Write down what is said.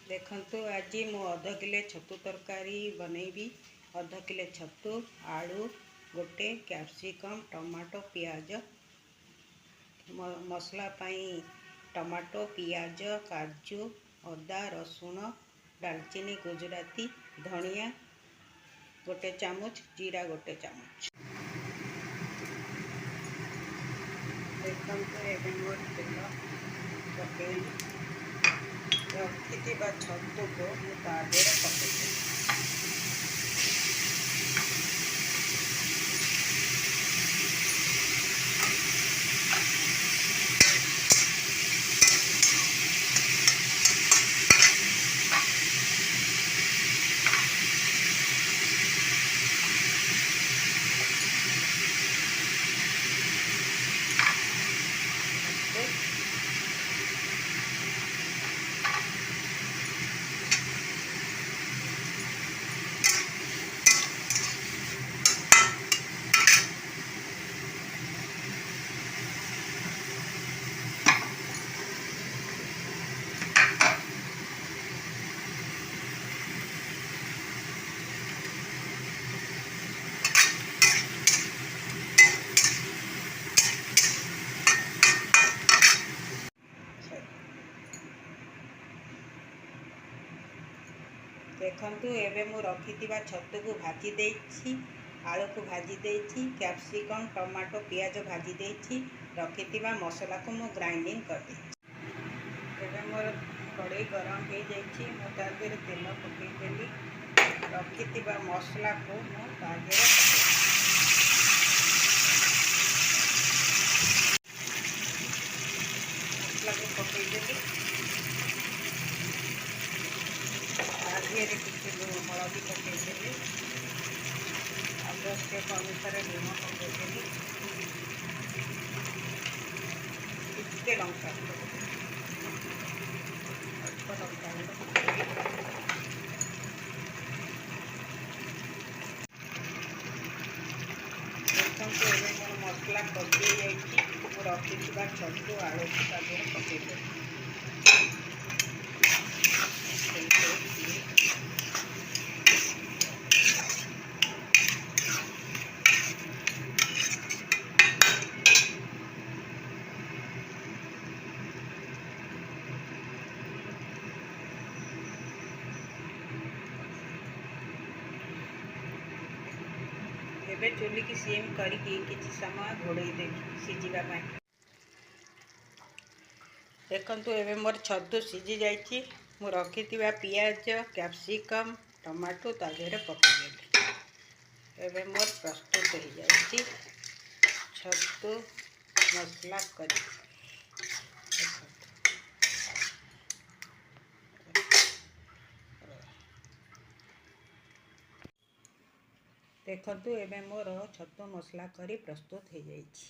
देखंतु आज मु अध किले छतु तरकारी बनैबी। अध किले छतु, आलू गोटे, कैप्सिकम, टमाटो, पियाज। मसला पाई टमाटो, पियाज, काजू, अदा, रसुण, दालचीनी, गुजराती, धनिया गोटे चामच, जीरा गोटे चामच। देखंतु एबे मोर तेल पकेइली रखिथिबा छतु को मु ता देहरे पकेइली। देखंतु एबे मु रखिथिबा छतु को भाजी देछि, आलू को भाजी देछि, कैप्सिकम, टमाटो, पियाज भाजी देछि। रखिथिबा मसला को मु ग्राइंडिंग कर देछि। एबे मोर कड़ाई गरम हो जाइछि, मु ता देहरे तेल पकेइ देली। रखिथिबा मसला को मु ता देहरे पकेइ मसला को पकेइ देली। आगे किसी हलदी पकईदेली, आवश्यक अनुसार लुण पकईदेली, टिके लंका अल्प लंका देखते मोर मसला कषि जाइए। रखिथिबा छतु आलू को ता देहरे पकईदेली। एबे चुली की सीम करके किसी समय घोड़े देवी सीझा। देखंतु एबे मोर छतु सीझी जाइछि। मु रखिथिबा पियाज, कैप्सिकम, टमाटो ता देहरे पकेइदेली। एबे मोर प्रस्तुत हो जाइछि छतु मसला करी। देखंतु एबे मोर छतु मसला करी प्रस्तुत हो जाइछि।